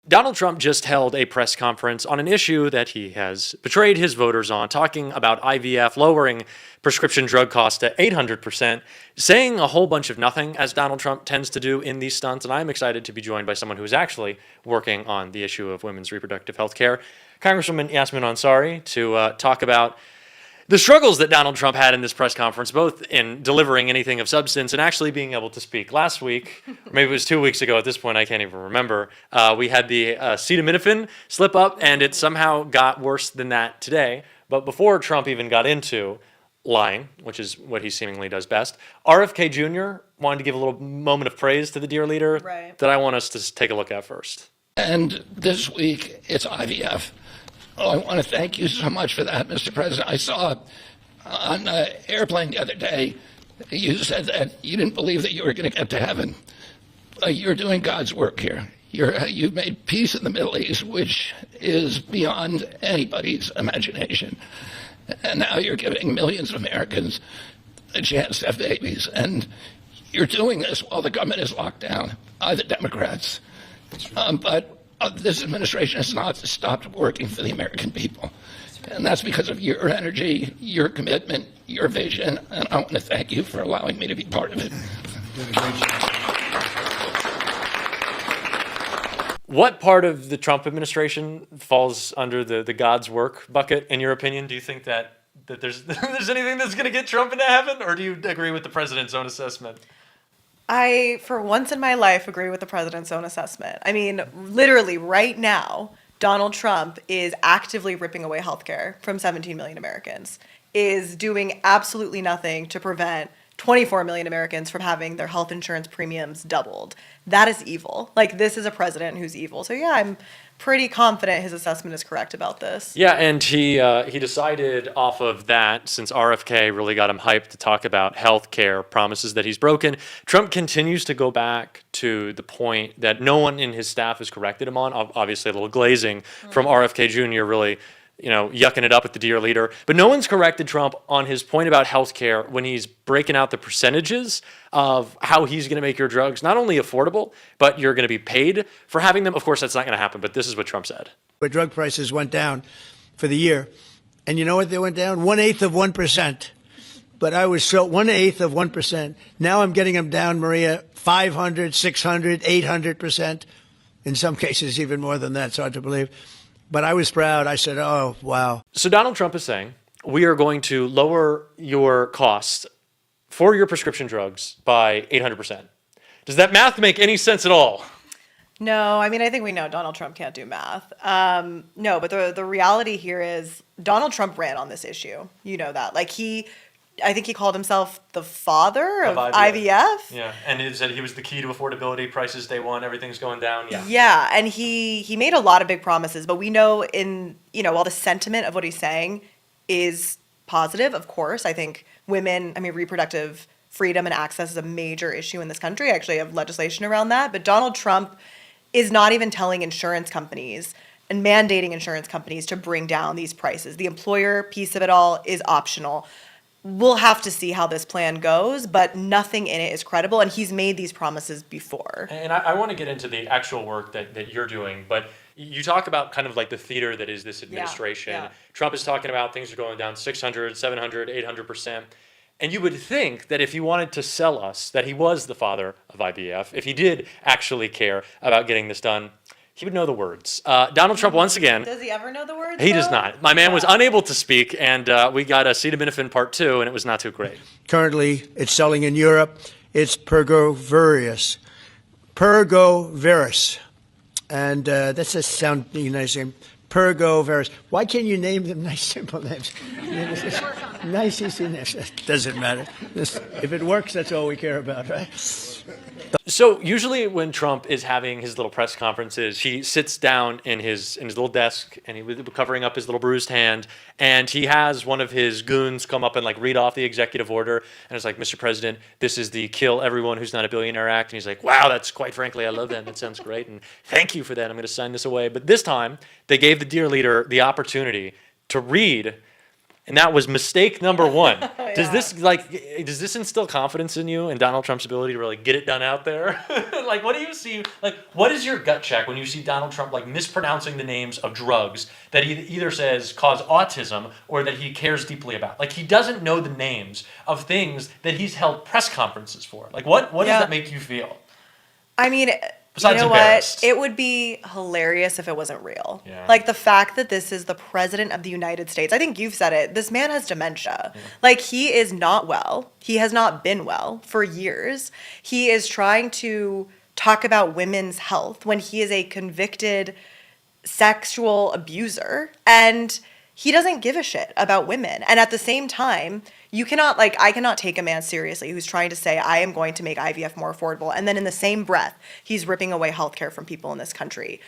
Donald Trump just held a press conference on an issue that he has betrayed his voters on, talking about IVF lowering prescription drug costs to 800%, saying a whole bunch of nothing, as Donald Trump tends to do in these stunts. And I'm excited to be joined by someone who is actually working on the issue of women's reproductive health care, Congresswoman Yasmin Ansari, to talk about the struggles that Donald Trump had in this press conference, both in delivering anything of substance and actually being able to speak. Last week, or maybe it was 2 weeks ago at this point, I can't even remember, we had the acetaminophen slip up, and it somehow got worse than that today. But before Trump even got into lying, which is what he seemingly does best, RFK Jr. wanted to give a little moment of praise to the dear leader that I want us to take a look at first. And this week, it's IVF. Oh, I want to thank you so much for that, Mr. President. I saw on an airplane the other day, you said that you didn't believe that you were going to get to heaven. You're doing God's work here. You've made peace in the Middle East, which is beyond anybody's imagination. And now you're giving millions of Americans a chance to have babies. And you're doing this while the government is locked down by the Democrats. But this administration has not stopped working for the American people. And that's because of your energy, your commitment, your vision. And I want to thank you for allowing me to be part of it. What part of the Trump administration falls under the God's work bucket, in your opinion? Do you think that there's anything that's going to get Trump into heaven, or do you agree with the president's own assessment? I, for once in my life, agree with the president's own assessment. I mean, literally right now, Donald Trump is actively ripping away healthcare from 17 million Americans, is doing absolutely nothing to prevent 24 million Americans from having their health insurance premiums doubled. That is evil. Like, this is a president who's evil. So yeah, I'm pretty confident his assessment is correct about this. Yeah, and he decided off of that, since RFK really got him hyped to talk about health care promises that he's broken. Trump continues to go back to the point that no one in his staff has corrected him on. Obviously, a little glazing from RFK Jr. really, yucking it up at the dear leader. But no one's corrected Trump on his point about healthcare when he's breaking out the percentages of how he's going to make your drugs not only affordable, but you're going to be paid for having them. Of course, that's not going to happen, but this is what Trump said. Where drug prices went down for the year. And you know what they went down? 1/8 of 1%. But I was so 1/8 of 1%. Now I'm getting them down, Maria, 500, 600, 800%. In some cases, even more than that. It's hard to believe. But I was proud. I said, oh, wow. So Donald Trump is saying, we are going to lower your costs for your prescription drugs by 800%. Does that math make any sense at all? No, I mean, I think we know Donald Trump can't do math. No, but the reality here is Donald Trump ran on this issue. You know that. Like, I think he called himself the father of IVF. Yeah, and he said he was the key to affordability, prices day one, everything's going down. Yeah, and he made a lot of big promises, but we know while the sentiment of what he's saying is positive, of course. I think reproductive freedom and access is a major issue in this country. I actually have legislation around that, but Donald Trump is not even telling insurance companies and mandating insurance companies to bring down these prices. The employer piece of it all is optional. We'll have to see how this plan goes, but nothing in it is credible, and he's made these promises before. And I want to get into the actual work that you're doing, but you talk about kind of like the theater that is this administration. Yeah. Trump is talking about things are going down 600, 700, 800%. And you would think that if he wanted to sell us that he was the father of IVF, if he did actually care about getting this done, he would know the words. Donald Trump, once again. Does he ever know the words? He does not. My man was unable to speak, and we got acetaminophen part 2, and it was not too great. Currently, it's selling in Europe. It's Pergoveris. Pergoveris. And that's a sounding nice name. Pergoveris. Why can't you name them nice, simple names? Nice, easy names. Doesn't matter. If it works, that's all we care about, right? So usually when Trump is having his little press conferences, he sits down in his little desk and he was covering up his little bruised hand, and he has one of his goons come up and read off the executive order, and it's like, Mr. President, this is the Kill Everyone Who's Not a Billionaire Act. And he's like, wow, that's quite frankly, I love that. That sounds great. And thank you for that. I'm going to sign this away. But this time they gave the dear leader the opportunity to read And that was mistake number one. Does this instill confidence in you and Donald Trump's ability to really get it done out there? Like, what do you see? Like, what is your gut check when you see Donald Trump like mispronouncing the names of drugs that he either says cause autism or that he cares deeply about? Like, he doesn't know the names of things that he's held press conferences for. Like, what does that make you feel? I mean, Besides you know what? embarrassed. It would be hilarious if it wasn't real. Yeah. Like the fact that this is the president of the United States. I think you've said it. This man has dementia. Like he is not well. He has not been well for years. He is trying to talk about women's health when he is a convicted sexual abuser and he doesn't give a shit about women. And at the same time, you cannot, like, I cannot take a man seriously who's trying to say, I am going to make IVF more affordable. And then in the same breath, he's ripping away healthcare from people in this country.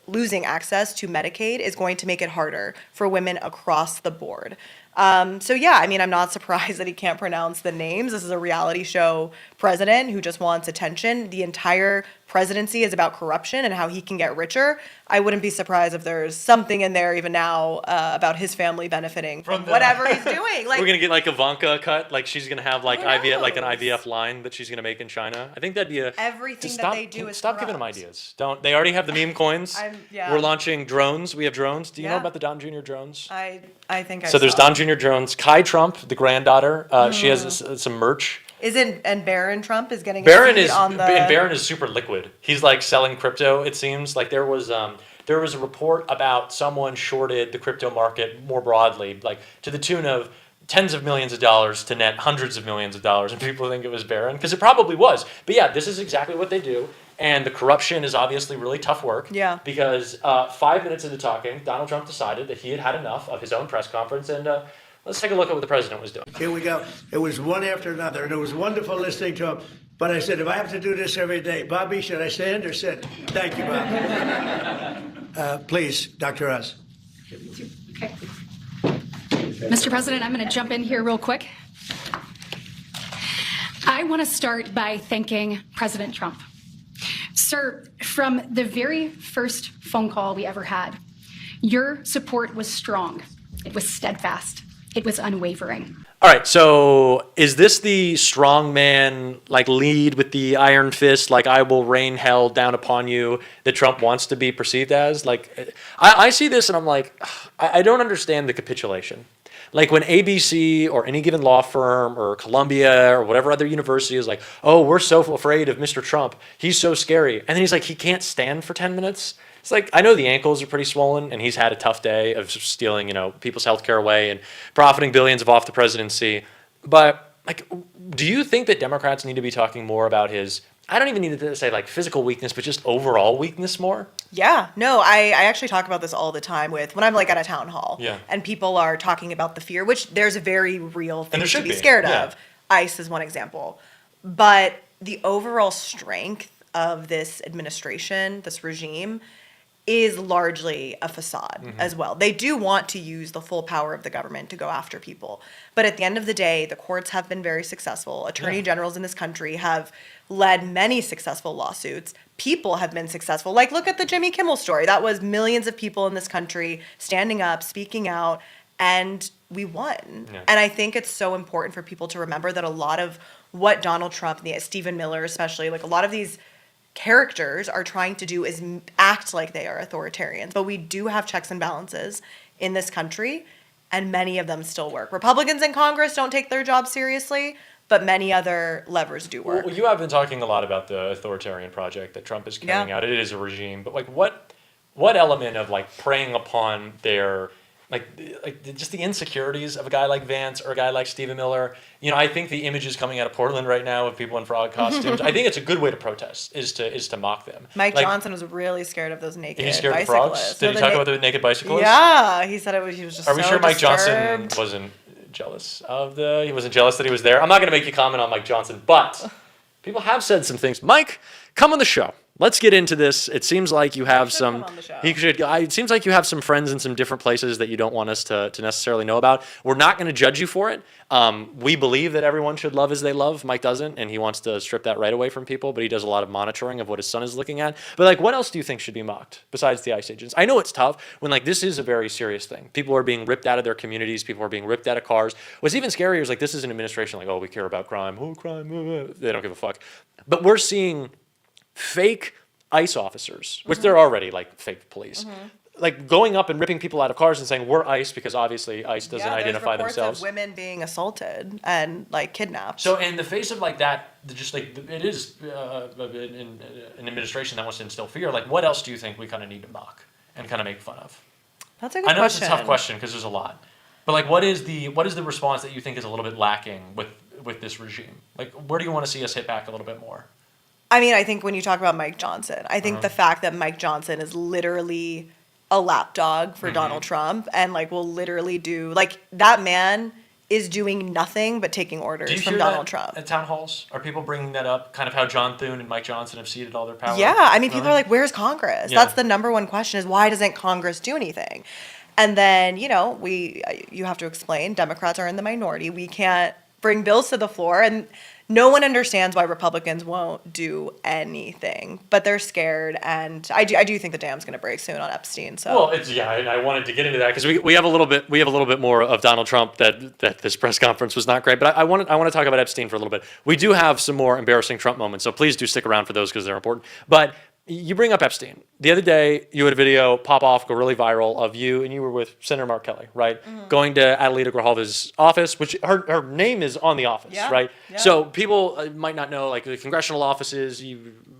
Losing access to Medicaid is going to make it harder for women across the board. So yeah, I mean, I'm not surprised that he can't pronounce the names. This is a reality show president who just wants attention. The entire presidency is about corruption and how he can get richer. I wouldn't be surprised if there's something in there even now about his family benefiting from whatever he's doing. Like, We're gonna get like Ivanka cut, like she's gonna have like Who IVF, like an knows? IVF line that she's gonna make in China. I think that'd be a Everything just that they do is stop giving them corrupt. ideas. Don't they already have the meme coins? Yeah. We're launching drones. We have drones. Do you know Yeah. about the Don Jr. drones? I think I So there's saw. Don Jr. drones. Kai Trump, the granddaughter, she has some merch. Isn't and Barron Trump is getting a Barron seat is on the and Barron is super liquid. He's like selling crypto. It seems like there was a report about someone shorted the crypto market more broadly, like to the tune of tens of millions of dollars to net hundreds of millions of dollars, and people think it was Barron because it probably was. But yeah, this is exactly what they do, and the corruption is obviously really tough work. Yeah. Because 5 minutes into talking, Donald Trump decided that he had had enough of his own press conference, and let's take a look at what the president was doing. Here we go. It was one after another, and it was wonderful listening to him. But I said, if I have to do this every day, Bobby, should I stand or sit? Thank you, Bob. Please, Dr. Oz. Okay. Mr. President, I'm going to jump in here real quick. I want to start by thanking President Trump. Sir, from the very first phone call we ever had, your support was strong. It was steadfast. It was unwavering. All right, so is this the strongman, like lead with the iron fist, like I will rain hell down upon you that Trump wants to be perceived as? Like, I see this and I'm like, I don't understand the capitulation. Like when ABC or any given law firm or Columbia or whatever other university is like, oh, we're so afraid of Mr. Trump. He's so scary. And then he's like, he can't stand for 10 minutes. It's like, I know the ankles are pretty swollen and he's had a tough day of stealing, people's healthcare away and profiting billions off the presidency. But like, do you think that Democrats need to be talking more about his, I don't even need to say like physical weakness, but just overall weakness more? Yeah, no, I actually talk about this all the time when I'm like at a town hall. Yeah. And people are talking about the fear, which there's a very real thing there to should be be, scared yeah. of. ICE is one example. But the overall strength of this administration, this regime, is largely a facade as well. They do want to use the full power of the government to go after people. But at the end of the day, the courts have been very successful. Attorney generals in this country have led many successful lawsuits. People have been successful. Like, look at the Jimmy Kimmel story. That was millions of people in this country standing up, speaking out, and we won. Yeah. And I think it's so important for people to remember that a lot of what Donald Trump, Stephen Miller especially, like a lot of these characters are trying to do is act like they are authoritarians. But we do have checks and balances in this country, and many of them still work. Republicans in Congress don't take their job seriously, but many other levers do work. Well, you have been talking a lot about the authoritarian project that Trump is carrying Yeah. out. It is a regime, but like what element of like preying upon their like just the insecurities of a guy like Vance or a guy like Stephen Miller? I think the images coming out of Portland right now of people in frog costumes. I think it's a good way to protest is to mock them. Mike Like, Johnson was really scared of those naked He's scared of bicyclists. frogs. Did he talk about the naked bicyclists? Yeah, he said he was just Are we so sure Mike Johnson disturbed. wasn't jealous he wasn't jealous that he was there? I'm not going to make you comment on Mike Johnson, but people have said some things. Mike, come on the show. let's get into this. It seems like you have should some. come on the show. He should. It seems like you have some friends in some different places that you don't want us to necessarily know about. We're not going to judge you for it. We believe that everyone should love as they love. Mike doesn't, and he wants to strip that right away from people. But he does a lot of monitoring of what his son is looking at. But like, what else do you think should be mocked besides the ICE agents? I know it's tough when like this is a very serious thing. People are being ripped out of their communities. People are being ripped out of cars. What's even scarier is like this is an administration like, oh, we care about crime. Oh, crime. They don't give a fuck. But we're seeing fake ICE officers, which they're already like fake police, like going up and ripping people out of cars and saying we're ICE because obviously ICE doesn't identify there's reports themselves. of women being assaulted and like kidnapped. So in the face of like that, just like it is an administration that wants to instill fear. Like what else do you think we kind of need to mock and kind of make fun of? That's a good I know question. it's a tough question because there's a lot, but like what is the response that you think is a little bit lacking with this regime? Like where do you want to see us hit back a little bit more? I mean, I think when you talk about Mike Johnson, I think the fact that Mike Johnson is literally a lapdog for Donald Trump and like will literally do like that man is doing nothing but taking Do orders you from hear Donald that Trump. at town halls? Are people bringing that up? Kind of how John Thune and Mike Johnson have ceded all their power? Yeah, I mean, people Really? are like, "Where's Congress?" Yeah. That's the number one question: is why doesn't Congress do anything? And then you have to explain. Democrats are in the minority. We can't bring bills to the floor, and no one understands why Republicans won't do anything. But they're scared, and I do think the dam's going to break soon on Epstein. So Well, and I wanted to get into that because we have a little bit more of Donald Trump that this press conference was not great. But I want to talk about Epstein for a little bit. We do have some more embarrassing Trump moments, so please do stick around for those because they're important. But you bring up Epstein. The other day, you had a video pop off, go really viral of you, and you were with Senator Mark Kelly, right? Going to Adelita Grijalva's office, which her name is on the office, Yeah, right? yeah. So people might not know, like the congressional offices,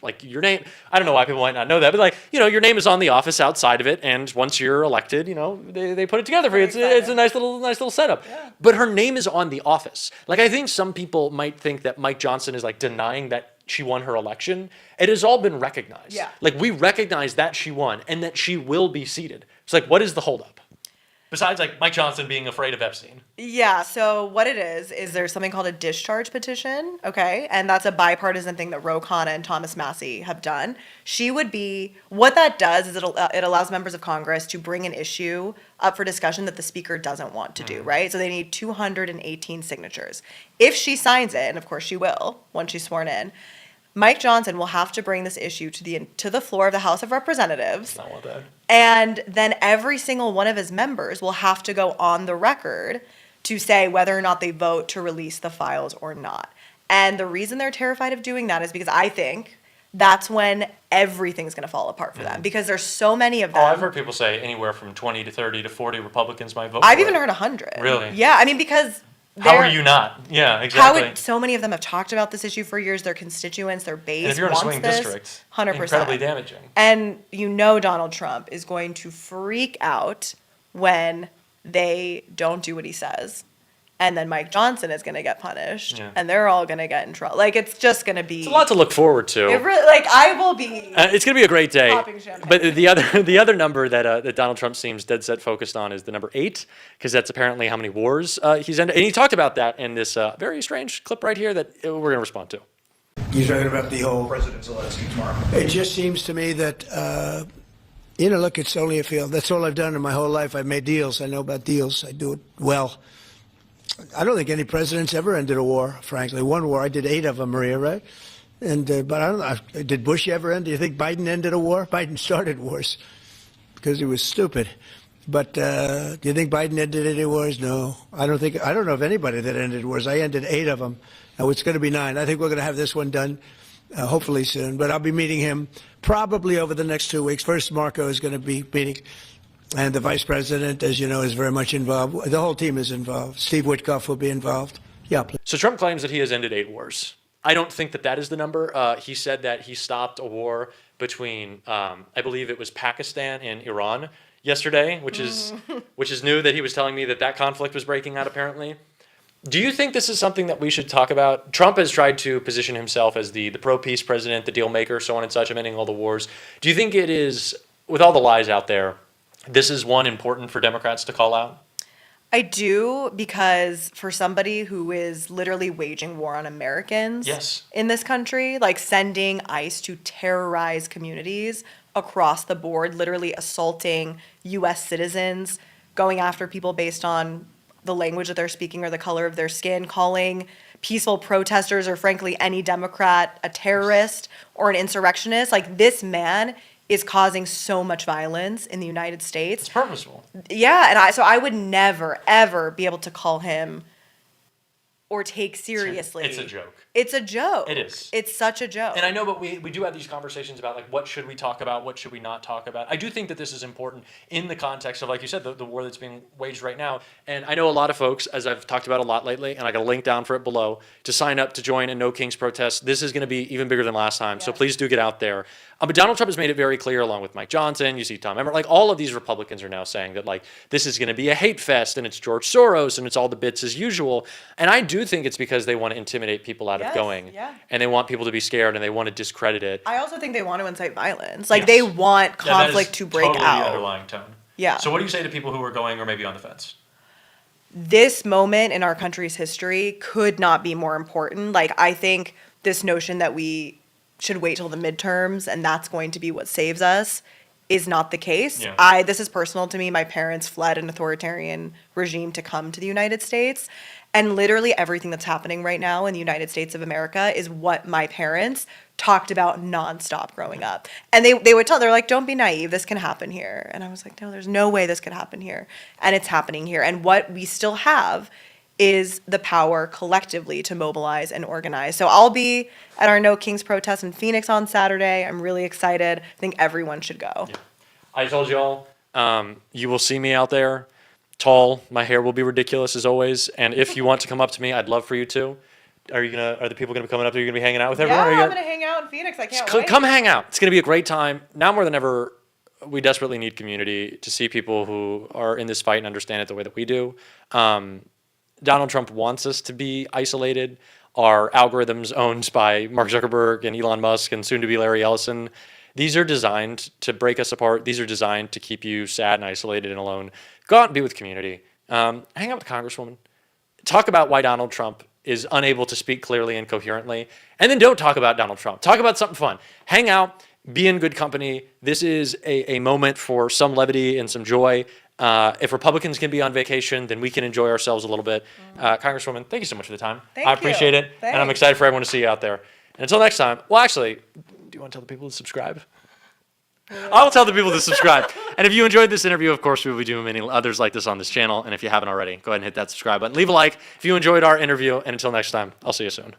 like your name. I don't know why people might not know that, but like your name is on the office outside of it, and once you're elected, they put it together for you. It's a nice little setup. Yeah. But her name is on the office. Like I think some people might think that Mike Johnson is like denying that she won her election. It has all been recognized. Yeah. Like we recognize that she won and that she will be seated. It's like, what is the holdup? Besides like Mike Johnson being afraid of Epstein. Yeah, so what it is there's something called a discharge petition, okay? And that's a bipartisan thing that Ro Khanna and Thomas Massey have done. What that does is it allows members of Congress to bring an issue up for discussion that the speaker doesn't want to do, right? So they need 218 signatures. If she signs it, and of course she will once she's sworn in, Mike Johnson will have to bring this issue to the floor of the House of Representatives. I want that. And then every single one of his members will have to go on the record to say whether or not they vote to release the files or not. And the reason they're terrified of doing that is because I think that's when everything's going to fall apart for them because there's so many of them. Oh, I've heard people say anywhere from 20 to 30 to 40 Republicans might vote I've for even it. heard 100. Really? Yeah, I mean, because How are you not? Yeah, how exactly. so many of them have talked about this issue for years. Their constituents, their base And if you're in a wants swing this, district, 100%. incredibly damaging. And Donald Trump is going to freak out when they don't do what he says. And then Mike Johnson is going to get punished. Yeah. And they're all going to get in trouble. Like, it's just going to be. It's a lot to look forward to. It really, like, I will be. It's going to be a great day. Popping champagne. But the other number that Donald Trump seems dead set focused on is the number 8, because that's apparently how many wars he's ended. And he talked about that in this very strange clip right here that we're going to respond to. You're talking about the whole. President Zelensky tomorrow. It just seems to me that, look, it's only a field. That's all I've done in my whole life. I've made deals. I know about deals. I do it well. I don't think any president's ever ended a war, frankly. One war, I did 8 of them, Maria, right? And but I don't know. Did Bush ever end? Do you think Biden ended a war? Biden started wars because he was stupid. But do you think Biden ended any wars? No, I don't think. I don't know of anybody that ended wars. I ended 8 of them. Now it's going to be 9. I think we're going to have this one done, hopefully soon. But I'll be meeting him probably over the next 2 weeks. First, Marco is going to be meeting. And the vice president, as you know, is very much involved. The whole team is involved. Steve Witkoff will be involved. Yeah, please. So Trump claims that he has ended 8 wars. I don't think that is the number. He said that he stopped a war between, I believe it was Pakistan and Iran yesterday, which is new that he was telling me that conflict was breaking out apparently. Do you think this is something that we should talk about? Trump has tried to position himself as the pro-peace president, the deal maker, so on and such, ending all the wars. Do you think it is, with all the lies out there, this is one important for Democrats to call out? I do, because for somebody who is literally waging war on Americans Yes. in this country, like sending ICE to terrorize communities across the board, literally assaulting US citizens, going after people based on the language that they're speaking or the color of their skin, calling peaceful protesters or frankly any Democrat a terrorist or an insurrectionist. Like, this man is causing so much violence in the United States. It's purposeful. Yeah, and so I would never ever be able to call him or take seriously. It's a joke. It's a joke. It is. It's such a joke. And I know, but we do have these conversations about, like, what should we talk about, what should we not talk about. I do think that this is important in the context of, like you said, the war that's being waged right now. And I know a lot of folks, as I've talked about a lot lately, and I got a link down for it below, to sign up to join a No Kings protest. This is going to be even bigger than last time, so Yes. please do get out there. But Donald Trump has made it very clear, along with Mike Johnson, you see Tom Emmer, like, all of these Republicans are now saying that, like, this is going to be a hate fest, and it's George Soros, and it's all the bits as usual. And I do think it's because they want to intimidate people out of Yes, going. yeah. And they want people to be scared, and they want to discredit it. I also think they want to incite violence. Like, Yes. they want Yeah, that is conflict to break totally out. the underlying tone. Yeah. So what do you say to people who are going or maybe on the fence? This moment in our country's history could not be more important. Like, I think this notion that we should wait till the midterms and that's going to be what saves us is not the case. Yeah. This is personal to me. My parents fled an authoritarian regime to come to the United States. And literally everything that's happening right now in the United States of America is what my parents talked about nonstop growing up. And they would they're like, don't be naive, this can happen here. And I was like, no, there's no way this could happen here. And it's happening here. And what we still have is the power collectively to mobilize and organize. So I'll be at our No Kings protest in Phoenix on Saturday. I'm really excited. I think everyone should go. I told y'all, you will see me out there, tall. My hair will be ridiculous as always. And if you want to come up to me, I'd love for you to. Are the people gonna be coming up there? You're gonna be hanging out with everyone? Yeah, Are you I'm gonna- gonna hang out in Phoenix. I can't C- wait. Come hang out. It's going to be a great time. Now more than ever, we desperately need community to see people who are in this fight and understand it the way that we do. Donald Trump wants us to be isolated. Our algorithms owned by Mark Zuckerberg and Elon Musk and soon to be Larry Ellison, these are designed to break us apart. These are designed to keep you sad and isolated and alone. Go out and be with community. Hang out with the Congresswoman. Talk about why Donald Trump is unable to speak clearly and coherently, and then don't talk about Donald Trump. Talk about something fun. Hang out, be in good company. This is a moment for some levity and some joy. If Republicans can be on vacation, then we can enjoy ourselves a little bit. Congresswoman, thank you so much for the time. Thank I appreciate you. it, and I'm Thanks. excited for everyone to see you out there. And until next time, well, actually, do you want to tell the people to subscribe? I'll tell the people to subscribe. And if you enjoyed this interview, of course, we will be doing many others like this on this channel. And if you haven't already, go ahead and hit that subscribe button. Leave a like if you enjoyed our interview. And until next time, I'll see you soon.